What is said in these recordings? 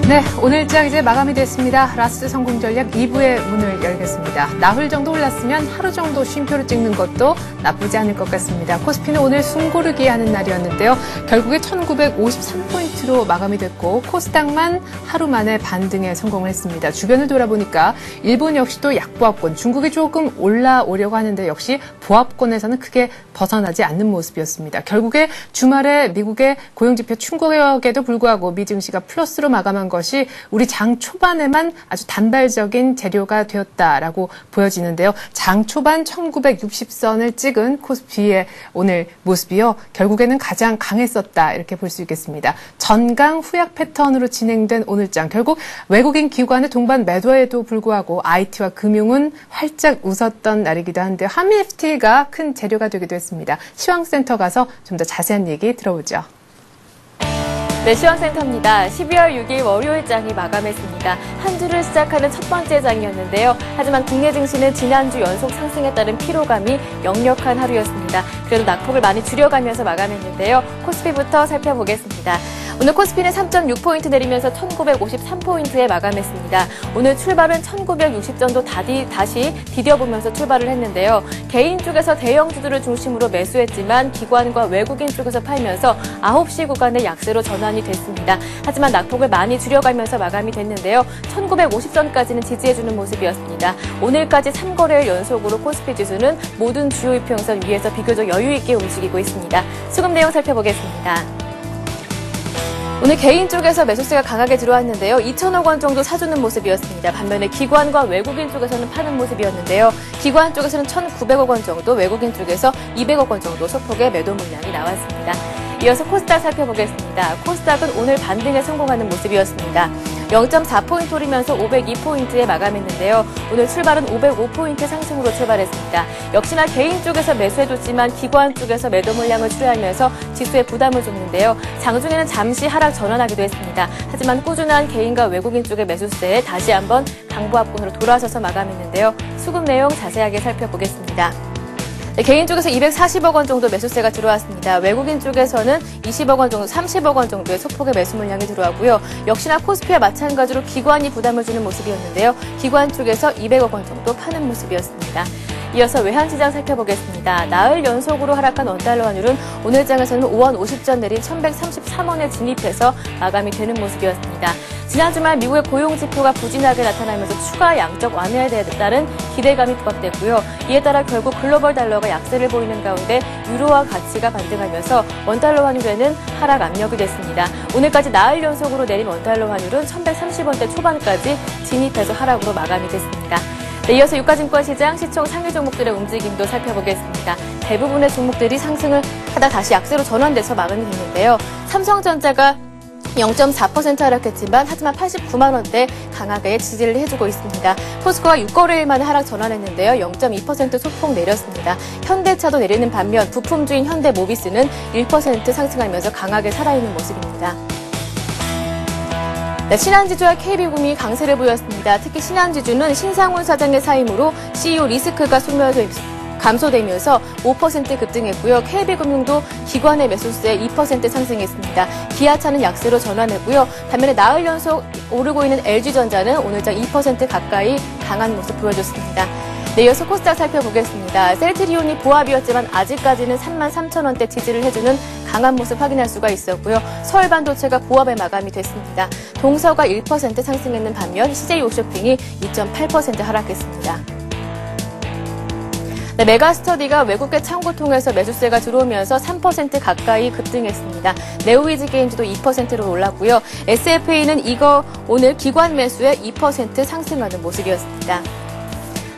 네, 오늘장 이제 마감이 됐습니다. 라스트 성공 전략 2부의 문을 열겠습니다. 나흘 정도 올랐으면 하루 정도 쉼표를 찍는 것도 나쁘지 않을 것 같습니다. 코스피는 오늘 숨고르기 하는 날이었는데요. 결국에 1953포인트로 마감이 됐고 코스닥만 하루 만에 반등에 성공을 했습니다. 주변을 돌아보니까 일본 역시도 약보합권, 중국이 조금 올라오려고 하는데 역시 보합권에서는 크게 벗어나지 않는 모습이었습니다. 결국에 주말에 미국의 고용지표 충격에도 불구하고 미증시가 플러스로 마감한 것이 우리 장 초반에만 아주 단발적인 재료가 되었다라고 보여지는데요. 장 초반 1960선을 찍은 코스피의 오늘 모습이요. 결국에는 가장 강했었다 이렇게 볼 수 있겠습니다. 전강 후약 패턴으로 진행된 오늘장. 결국 외국인 기관의 동반 매도에도 불구하고 IT와 금융은 활짝 웃었던 날이기도 한데요. 한미 FTA가 큰 재료가 되기도 했습니다. 시황센터 가서 좀 더 자세한 얘기 들어보죠. 네, 시황센터입니다. 12월 6일 월요일장이 마감했습니다. 한 주를 시작하는 첫 번째 장이었는데요. 하지만 국내 증시는 지난주 연속 상승에 따른 피로감이 역력한 하루였습니다. 그래도 낙폭을 많이 줄여가면서 마감했는데요. 코스피부터 살펴보겠습니다. 오늘 코스피는 3.6포인트 내리면서 1953포인트에 마감했습니다. 오늘 출발은 1960전도 다시 디뎌보면서 출발을 했는데요. 개인 쪽에서 대형주들을 중심으로 매수했지만 기관과 외국인 쪽에서 팔면서 9시 구간의 약세로 전환이 됐습니다. 하지만 낙폭을 많이 줄여가면서 마감이 됐는데요. 1950선까지는 지지해주는 모습이었습니다. 오늘까지 3거래일 연속으로 코스피 지수는 모든 주요 이평선 위에서 비교적 여유 있게 움직이고 있습니다. 수급 내용 살펴보겠습니다. 오늘 개인 쪽에서 매수세가 강하게 들어왔는데요. 2천억 원 정도 사주는 모습이었습니다. 반면에 기관과 외국인 쪽에서는 파는 모습이었는데요. 기관 쪽에서는 1,900억 원 정도, 외국인 쪽에서 200억 원 정도 소폭의 매도 물량이 나왔습니다. 이어서 코스닥 살펴보겠습니다. 코스닥은 오늘 반등에 성공하는 모습이었습니다. 0.4포인트 오르면서 502포인트에 마감했는데요. 오늘 출발은 505포인트 상승으로 출발했습니다. 역시나 개인 쪽에서 매수해줬지만 기관 쪽에서 매도 물량을 출하하면서 지수에 부담을 줬는데요. 장중에는 잠시 하락 전환하기도 했습니다. 하지만 꾸준한 개인과 외국인 쪽의 매수세에 다시 한번 강보합권으로 돌아서서 마감했는데요. 수급 내용 자세하게 살펴보겠습니다. 네, 개인 쪽에서 240억 원 정도 매수세가 들어왔습니다. 외국인 쪽에서는 20억 원 정도, 30억 원 정도의 소폭의 매수 물량이 들어왔고요. 역시나 코스피와 마찬가지로 기관이 부담을 주는 모습이었는데요. 기관 쪽에서 200억 원 정도 파는 모습이었습니다. 이어서 외환시장 살펴보겠습니다. 나흘 연속으로 하락한 원달러 환율은 오늘 장에서는 5원 50전 내린 1133원에 진입해서 마감이 되는 모습이었습니다. 지난 주말 미국의 고용지표가 부진하게 나타나면서 추가 양적 완화에 따른 기대감이 부각됐고요. 이에 따라 결국 글로벌 달러가 약세를 보이는 가운데 유로화 가치가 반등하면서 원달러 환율에는 하락 압력이 됐습니다. 오늘까지 나흘 연속으로 내린 원달러 환율은 1130원대 초반까지 진입해서 하락으로 마감이 됐습니다. 네, 이어서 유가증권 시장 시총 상위 종목들의 움직임도 살펴보겠습니다. 대부분의 종목들이 상승을 하다 다시 약세로 전환돼서 마감이 됐는데요. 삼성전자가 0.4% 하락했지만 하지만 89만 원대 강하게 지지를 해주고 있습니다. 포스코가 6거래일 만에 하락 전환했는데요. 0.2% 소폭 내렸습니다. 현대차도 내리는 반면 부품주인 현대모비스는 1% 상승하면서 강하게 살아있는 모습입니다. 네, 신한지주와 KB금융이 강세를 보였습니다. 특히 신한지주는 신상훈 사장의 사임으로 CEO 리스크가 감소되면서 5% 급등했고요. KB금융도 기관의 매수세 2% 상승했습니다. 기아차는 약세로 전환했고요. 반면에 나흘 연속 오르고 있는 LG전자는 오늘장 2% 가까이 강한 모습 보여줬습니다. 네, 이어서 코스닥 살펴보겠습니다. 셀트리온이 보합이었지만 아직까지는 33,000원대 지지를 해주는 강한 모습 확인할 수가 있었고요. 서울반도체가 보합에 마감이 됐습니다. 동서가 1% 상승했는 반면 CJ홈쇼핑이 2.8% 하락했습니다. 네, 메가스터디가 외국계 창구 통해서 매수세가 들어오면서 3% 가까이 급등했습니다. 네오위즈게임즈도 2%로 올랐고요. SFA는 오늘 기관 매수에 2% 상승하는 모습이었습니다.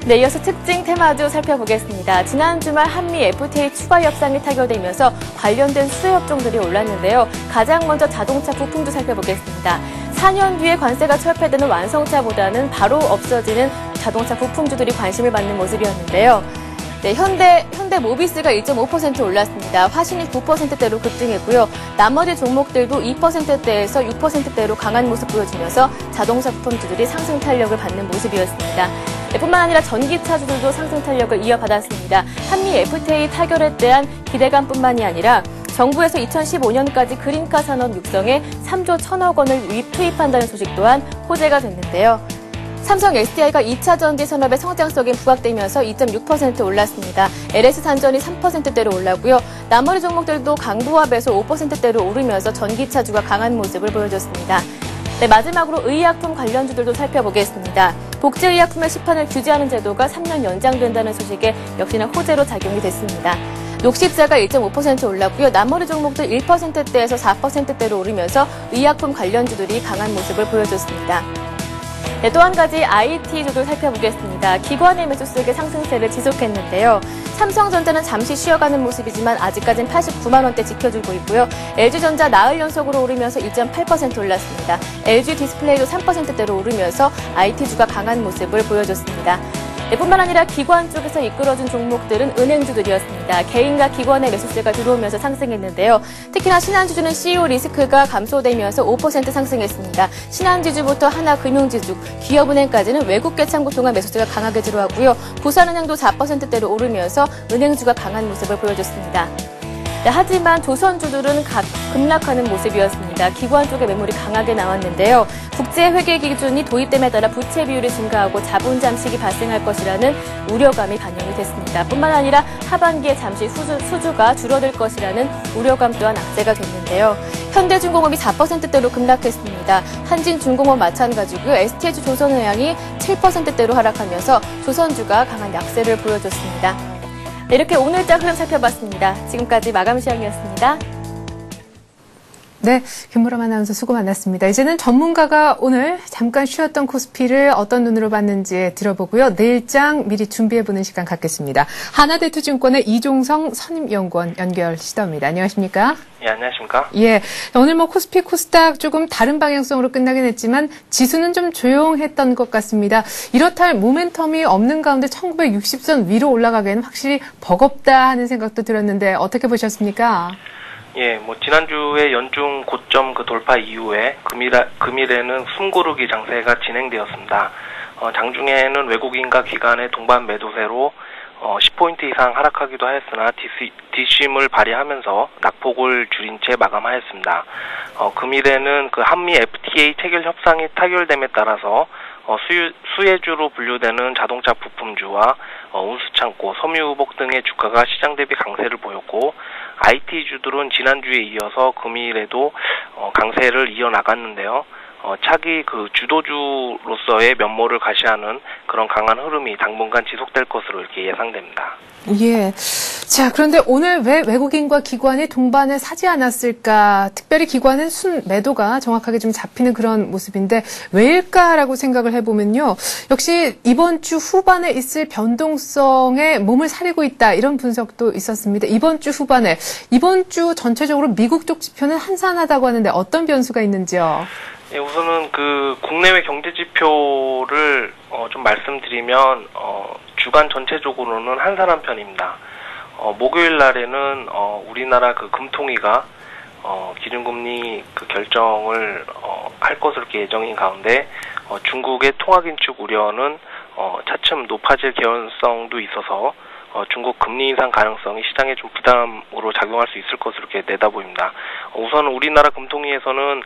네, 이어서 특징 테마도 살펴보겠습니다. 지난 주말 한미 FTA 추가 협상이 타결되면서 관련된 수혜 업종들이 올랐는데요. 가장 먼저 자동차 부품도 살펴보겠습니다. 4년 뒤에 관세가 철폐되는 완성차보다는 바로 없어지는 자동차 부품주들이 관심을 받는 모습이었는데요. 네, 현대모비스가 1.5% 올랐습니다. 화신이 9%대로 급등했고요. 나머지 종목들도 2%대에서 6%대로 강한 모습 보여주면서 자동차 부품주들이 상승 탄력을 받는 모습이었습니다. 네, 뿐만 아니라 전기차주들도 상승 탄력을 이어받았습니다. 한미 FTA 타결에 대한 기대감뿐만이 아니라 정부에서 2015년까지 그린카 산업 육성에 3조 1천억 원을 투입한다는 소식 또한 호재가 됐는데요. 삼성 SDI가 2차 전지 산업의 성장성이 부각되면서 2.6% 올랐습니다. LS 산전이 3%대로 올랐고요. 나머지 종목들도 강부합에서 5%대로 오르면서 전기차주가 강한 모습을 보여줬습니다. 네, 마지막으로 의약품 관련주들도 살펴보겠습니다. 복제의약품의 시판을 규제하는 제도가 3년 연장된다는 소식에 역시나 호재로 작용이 됐습니다. 녹십자가 1.5% 올랐고요. 나머지 종목들 1%대에서 4%대로 오르면서 의약품 관련주들이 강한 모습을 보여줬습니다. 네, 또 한 가지 IT주도 살펴보겠습니다. 기관의 매수 세계 상승세를 지속했는데요. 삼성전자는 잠시 쉬어가는 모습이지만 아직까지는 89만 원대 지켜주고 있고요. LG전자 나흘 연속으로 오르면서 1.8% 올랐습니다. LG디스플레이도 3%대로 오르면서 IT주가 강한 모습을 보여줬습니다. 네, 뿐만 아니라 기관 쪽에서 이끌어준 종목들은 은행주들이었습니다. 개인과 기관의 매수세가 들어오면서 상승했는데요. 특히나 신한지주는 CEO 리스크가 감소되면서 5% 상승했습니다. 신한지주부터 하나금융지주, 기업은행까지는 외국계 참고 통한 매수세가 강하게 들어왔고요. 부산은행도 4%대로 오르면서 은행주가 강한 모습을 보여줬습니다. 네, 하지만 조선주들은 급락하는 모습이었습니다. 기관 쪽의 매물이 강하게 나왔는데요. 국제회계 기준이 도입됨에 따라 부채 비율이 증가하고 자본 잠식이 발생할 것이라는 우려감이 반영이 됐습니다. 뿐만 아니라 하반기에 잠시 수주가 줄어들 것이라는 우려감 또한 악재가 됐는데요. 현대중공업이 4%대로 급락했습니다. 한진중공업 마찬가지고요. STH 조선해양이 7%대로 하락하면서 조선주가 강한 약세를 보여줬습니다. 네, 이렇게 오늘자 흐름 살펴봤습니다. 지금까지 마감 시황이었습니다. 네, 김무람 아나운서 수고 많았습니다. 이제는 전문가가 오늘 잠깐 쉬었던 코스피를 어떤 눈으로 봤는지 들어보고요. 내일장 미리 준비해보는 시간 갖겠습니다. 하나대투증권의 이종성 선임연구원 연결 시도합니다. 안녕하십니까? 예, 안녕하십니까? 예, 오늘 코스피, 코스닥 조금 다른 방향성으로 끝나긴 했지만 지수는 좀 조용했던 것 같습니다. 이렇다 할 모멘텀이 없는 가운데 1960선 위로 올라가기에는 확실히 버겁다 하는 생각도 들었는데 어떻게 보셨습니까? 예, 지난주에 연중 고점 돌파 이후에 금일에는 숨고르기 장세가 진행되었습니다. 장중에는 외국인과 기관의 동반 매도세로 10포인트 이상 하락하기도 하였으나 뒷심을 발휘하면서 낙폭을 줄인 채 마감하였습니다. 금일에는 한미 FTA 체결 협상이 타결됨에 따라서 수혜주로 분류되는 자동차 부품주와 운수창고, 섬유유복 등의 주가가 시장 대비 강세를 보였고 IT주들은 지난주에 이어서 금일에도 강세를 이어나갔는데요. 차기 주도주로서의 면모를 가시하는 그런 강한 흐름이 당분간 지속될 것으로 이렇게 예상됩니다. 예. 자, 그런데 오늘 왜 외국인과 기관이 동반을 사지 않았을까? 특별히 기관은 순매도가 정확하게 좀 잡히는 그런 모습인데 왜일까라고 생각을 해보면요. 역시 이번 주 후반에 있을 변동성에 몸을 사리고 있다. 이런 분석도 있었습니다. 이번 주 후반에. 이번 주 전체적으로 미국 쪽 지표는 한산하다고 하는데 어떤 변수가 있는지요? 예, 우선은 국내외 경제 지표를 좀 말씀드리면 주간 전체적으로는 한산한 편입니다. 목요일 날에는 우리나라 금통위가 기준금리 결정을 할 것으로 이렇게 예정인 가운데 중국의 통화 긴축 우려는 차츰 높아질 개연성도 있어서 중국 금리 인상 가능성이 시장에 좀 부담으로 작용할 수 있을 것으로 이렇게 내다보입니다. 우선 우리나라 금통위에서는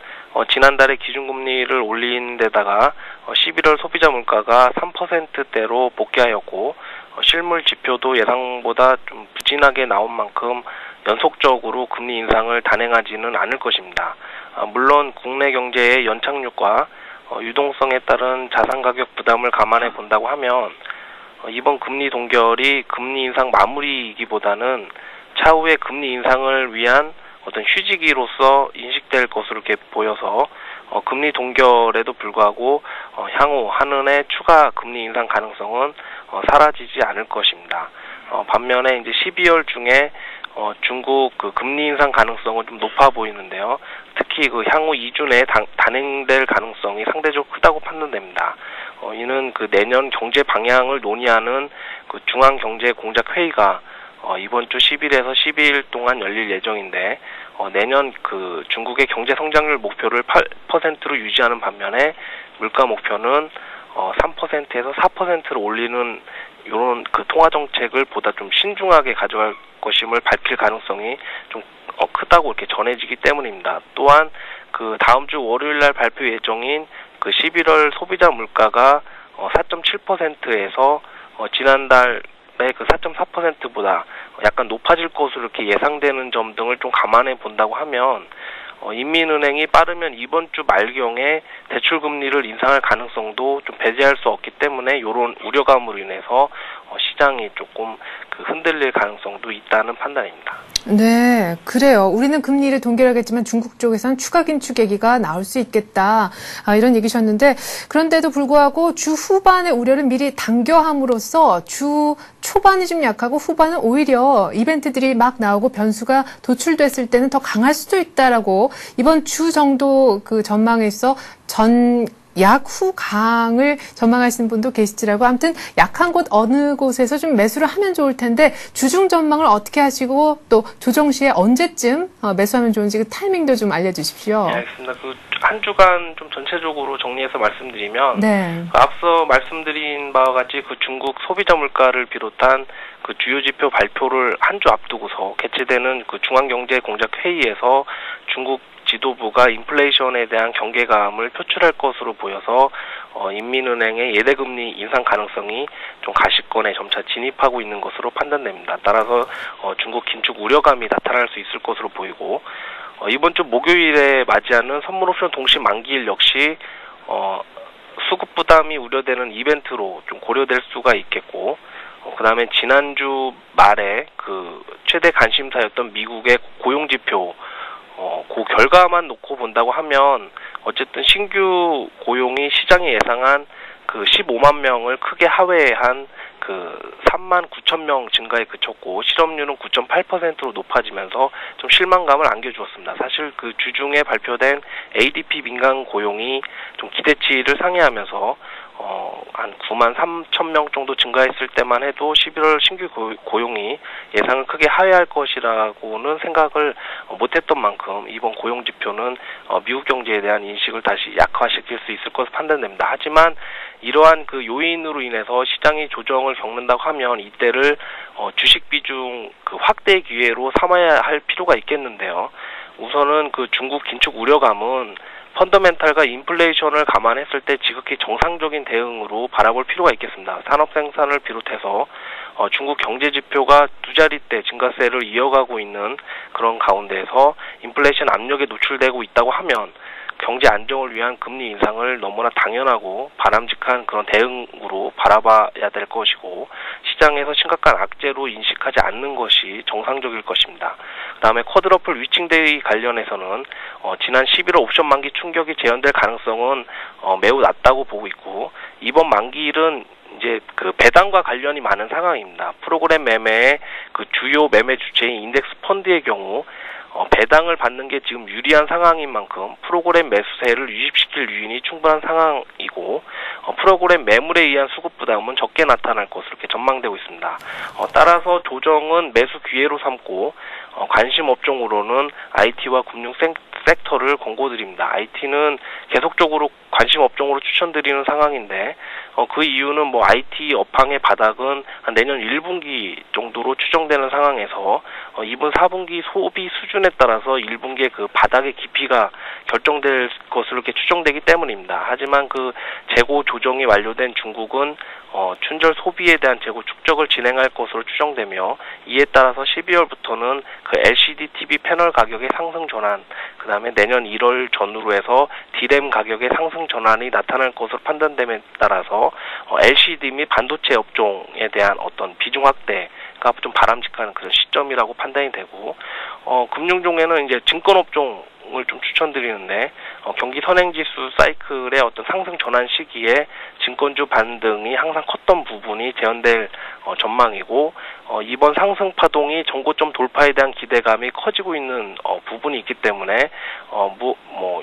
지난달에 기준금리를 올린 데다가 11월 소비자 물가가 3%대로 복귀하였고 실물 지표도 예상보다 좀 부진하게 나온 만큼 연속적으로 금리 인상을 단행하지는 않을 것입니다. 물론 국내 경제의 연착륙과 유동성에 따른 자산 가격 부담을 감안해 본다고 하면 이번 금리 동결이 금리 인상 마무리이기보다는 차후에 금리 인상을 위한 어떤 휴지기로서 인식될 것으로 이렇게 보여서 금리 동결에도 불구하고 향후 한은의 추가 금리 인상 가능성은 사라지지 않을 것입니다. 반면에 이제 12월 중에 중국 금리 인상 가능성은 좀 높아 보이는데요. 특히 향후 2주 내에 단행될 가능성이 상대적으로 크다고 판단됩니다. 이는 내년 경제 방향을 논의하는 중앙경제공작회의가 이번 주 10일에서 12일 동안 열릴 예정인데 내년 중국의 경제 성장률 목표를 8%로 유지하는 반면에 물가 목표는 3%에서 4%로 올리는 이런 통화 정책을 보다 좀 신중하게 가져갈 것임을 밝힐 가능성이 좀 크다고 이렇게 전해지기 때문입니다. 또한 그 다음 주 월요일 날 발표 예정인 그 11월 소비자 물가가 4.7%에서 지난달에 그 4.4%보다 약간 높아질 것으로 이렇게 예상되는 점 등을 좀 감안해 본다고 하면 인민은행이 빠르면 이번 주 말경에 대출 금리를 인상할 가능성도 좀 배제할 수 없기 때문에 이런 우려감으로 인해서 시장이 조금 그 흔들릴 가능성도 있다는 판단입니다. 네, 그래요. 우리는 금리를 동결하겠지만 중국 쪽에서는 추가 긴축 계기가 나올 수 있겠다. 이런 얘기셨는데 그런데도 불구하고 주 후반의 우려를 미리 당겨함으로써 주 초반이 좀 약하고 후반은 오히려 이벤트들이 막 나오고 변수가 도출됐을 때는 더 강할 수도 있다라고 이번 주 정도 그 전망에 있어 약후 강을 전망하시는 분도 계시더라고. 아무튼 약한 곳 어느 곳에서 좀 매수를 하면 좋을 텐데 주중 전망을 어떻게 하시고 또 조정 시에 언제쯤 매수하면 좋은지 그 타이밍도 좀 알려주십시오. 네, 알겠습니다. 그 한 주간 좀 전체적으로 정리해서 말씀드리면 네. 앞서 말씀드린 바와 같이 그 중국 소비자 물가를 비롯한 그 주요 지표 발표를 한 주 앞두고서 개최되는 그 중앙경제공작회의에서 중국 지도부가 인플레이션에 대한 경계감을 표출할 것으로 보여서 인민은행의 예대금리 인상 가능성이 좀 가시권에 점차 진입하고 있는 것으로 판단됩니다. 따라서 중국 긴축 우려감이 나타날 수 있을 것으로 보이고 이번 주 목요일에 맞이하는 선물옵션 동시 만기일 역시 수급 부담이 우려되는 이벤트로 좀 고려될 수가 있겠고 그 다음에 지난주 말에 그 최대 관심사였던 미국의 고용지표 그 결과만 놓고 본다고 하면 어쨌든 신규 고용이 시장이 예상한 그 15만 명을 크게 하회한 그 3만 9천 명 증가에 그쳤고 실업률은 9.8%로 높아지면서 좀 실망감을 안겨주었습니다. 사실 그 주중에 발표된 ADP 민간 고용이 좀 기대치를 상회하면서 한 9만 3천 명 정도 증가했을 때만 해도 11월 신규 고용이 예상을 크게 하회할 것이라고는 생각을 못했던 만큼 이번 고용 지표는 미국 경제에 대한 인식을 다시 약화시킬 수 있을 것으로 판단됩니다. 하지만 이러한 그 요인으로 인해서 시장이 조정을 겪는다고 하면 이때를 주식 비중 그 확대 기회로 삼아야 할 필요가 있겠는데요. 우선은 그 중국 긴축 우려감은 펀더멘탈과 인플레이션을 감안했을 때 지극히 정상적인 대응으로 바라볼 필요가 있겠습니다. 산업 생산을 비롯해서 중국 경제 지표가 두 자릿대 증가세를 이어가고 있는 그런 가운데에서 인플레이션 압력에 노출되고 있다고 하면 경제 안정을 위한 금리 인상을 너무나 당연하고 바람직한 그런 대응으로 바라봐야 될 것이고 시장에서 심각한 악재로 인식하지 않는 것이 정상적일 것입니다. 그 다음에 쿼드러플 위칭데이 관련해서는 지난 11월 옵션 만기 충격이 재현될 가능성은 매우 낮다고 보고 있고 이번 만기일은 이제 그 배당과 관련이 많은 상황입니다. 프로그램 매매의 그 주요 매매 주체인 인덱스 펀드의 경우 배당을 받는 게 지금 유리한 상황인 만큼 프로그램 매수세를 유입시킬 요인이 충분한 상황이고 프로그램 매물에 의한 수급 부담은 적게 나타날 것으로 이렇게 전망되고 있습니다. 따라서 조정은 매수 기회로 삼고 관심 업종으로는 IT와 금융 섹터를 권고드립니다. IT는 계속적으로 관심 업종으로 추천드리는 상황인데 그 이유는 뭐 IT 업황의 바닥은 내년 1분기 정도로 추정되는 상황에서 이번 4분기 소비 수준에 따라서 1분기의 그 바닥의 깊이가 결정될 것으로 이렇게 추정되기 때문입니다. 하지만 그 재고 조정이 완료된 중국은 춘절 소비에 대한 재고 축적을 진행할 것으로 추정되며 이에 따라서 12월부터는 그 LCD TV 패널 가격의 상승 전환, 그 다음에 내년 1월 전후로 해서 D램 가격의 상승 전환이 나타날 것으로 판단됨에 따라서 LCD 및 반도체 업종에 대한 어떤 비중 확대가 좀 바람직한 그런 시점이라고 판단이 되고 금융종에는 이제 증권 업종을 좀 추천드리는데 경기 선행지수 사이클의 어떤 상승 전환 시기에 증권주 반등이 항상 컸던 부분이 재현될 전망이고 이번 상승 파동이 전고점 돌파에 대한 기대감이 커지고 있는 부분이 있기 때문에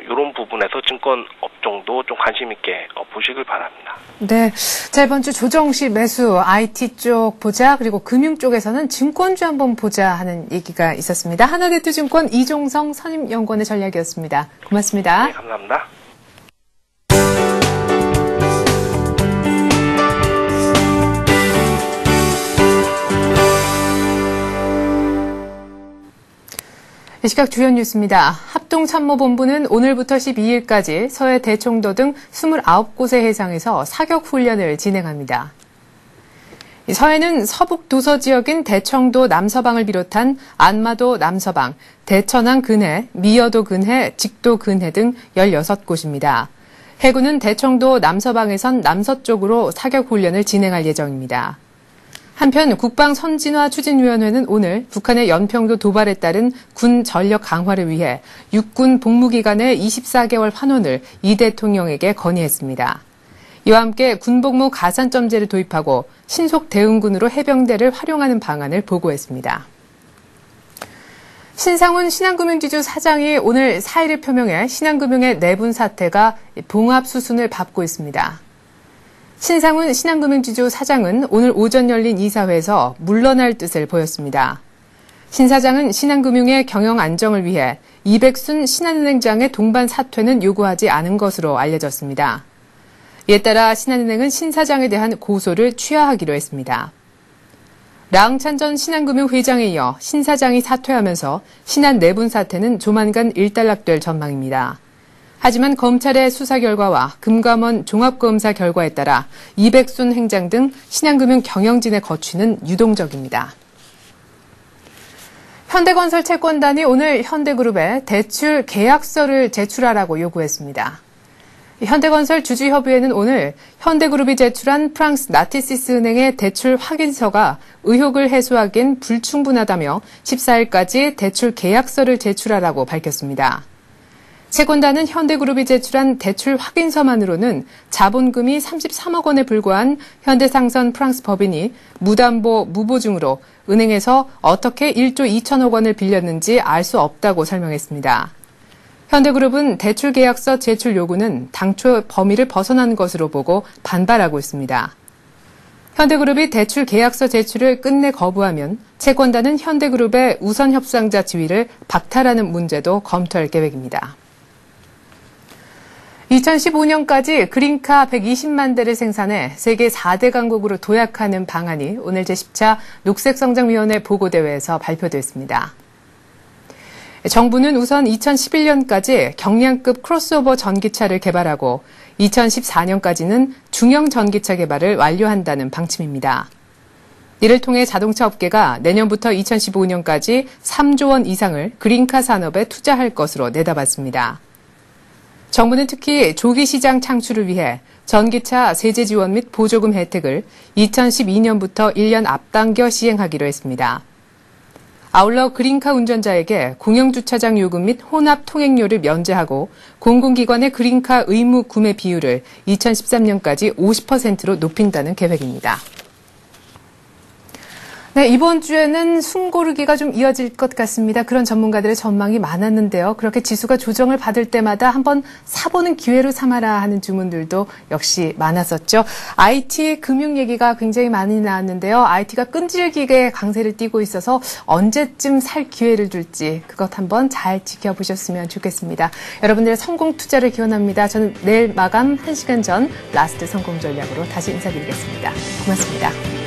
이런 부분에서 증권 업종도 좀 관심 있게 보시길 바랍니다. 네, 자 이번 주 조정 시 매수 IT 쪽 보자 그리고 금융 쪽에서는 증권주 한번 보자 하는 얘기가 있었습니다. 하나대투증권 이종성 선임연구원의 전략이었습니다. 고맙습니다. 네, 감사합니다. 이 시각 주요 뉴스입니다. 합동참모본부는 오늘부터 12일까지 서해 대청도 등 29곳의 해상에서 사격 훈련을 진행합니다. 서해는 서북 도서 지역인 대청도 남서방을 비롯한 안마도 남서방, 대천항 근해, 미여도 근해, 직도 근해 등 16곳입니다. 해군은 대청도 남서방에선 남서쪽으로 사격 훈련을 진행할 예정입니다. 한편 국방선진화추진위원회는 오늘 북한의 연평도 도발에 따른 군 전력 강화를 위해 육군 복무기간의 24개월 환원을 이 대통령에게 건의했습니다. 이와 함께 군복무 가산점제를 도입하고 신속 대응군으로 해병대를 활용하는 방안을 보고했습니다. 신상훈 신한금융지주 사장이 오늘 사의를 표명해 신한금융의 내분 사태가 봉합 수순을 밟고 있습니다. 신상훈 신한금융지주 사장은 오늘 오전 열린 이사회에서 물러날 뜻을 보였습니다. 신 사장은 신한금융의 경영 안정을 위해 이백순 신한은행장의 동반 사퇴는 요구하지 않은 것으로 알려졌습니다. 이에 따라 신한은행은 신 사장에 대한 고소를 취하하기로 했습니다. 랑찬 전 신한금융 회장에 이어 신 사장이 사퇴하면서 신한 내분 사태는 조만간 일단락될 전망입니다. 하지만 검찰의 수사 결과와 금감원 종합검사 결과에 따라 이백순 행장 등 신한금융 경영진의 거취는 유동적입니다. 현대건설 채권단이 오늘 현대그룹에 대출 계약서를 제출하라고 요구했습니다. 현대건설 주주협의회는 오늘 현대그룹이 제출한 프랑스 나티시스 은행의 대출 확인서가 의혹을 해소하기엔 불충분하다며 14일까지 대출 계약서를 제출하라고 밝혔습니다. 채권단은 현대그룹이 제출한 대출 확인서만으로는 자본금이 33억 원에 불과한 현대상선 프랑스 법인이 무담보 무보증으로 은행에서 어떻게 1조 2천억 원을 빌렸는지 알 수 없다고 설명했습니다. 현대그룹은 대출 계약서 제출 요구는 당초 범위를 벗어난 것으로 보고 반발하고 있습니다. 현대그룹이 대출 계약서 제출을 끝내 거부하면 채권단은 현대그룹의 우선 협상자 지위를 박탈하는 문제도 검토할 계획입니다. 2015년까지 그린카 120만 대를 생산해 세계 4대 강국으로 도약하는 방안이 오늘 제10차 녹색성장위원회 보고대회에서 발표됐습니다. 정부는 우선 2011년까지 경량급 크로스오버 전기차를 개발하고 2014년까지는 중형 전기차 개발을 완료한다는 방침입니다. 이를 통해 자동차 업계가 내년부터 2015년까지 3조 원 이상을 그린카 산업에 투자할 것으로 내다봤습니다. 정부는 특히 조기 시장 창출을 위해 전기차 세제 지원 및 보조금 혜택을 2012년부터 1년 앞당겨 시행하기로 했습니다. 아울러 그린카 운전자에게 공영주차장 요금 및 혼합 통행료를 면제하고 공공기관의 그린카 의무 구매 비율을 2013년까지 50%로 높인다는 계획입니다. 네, 이번 주에는 숨고르기가 좀 이어질 것 같습니다. 그런 전문가들의 전망이 많았는데요. 그렇게 지수가 조정을 받을 때마다 한번 사보는 기회로 삼아라 하는 주문들도 역시 많았었죠. IT 금융 얘기가 굉장히 많이 나왔는데요. IT가 끈질기게 강세를 띠고 있어서 언제쯤 살 기회를 줄지 그것 한번 잘 지켜보셨으면 좋겠습니다. 여러분들의 성공 투자를 기원합니다. 저는 내일 마감 1시간 전 라스트 성공 전략으로 다시 인사드리겠습니다. 고맙습니다.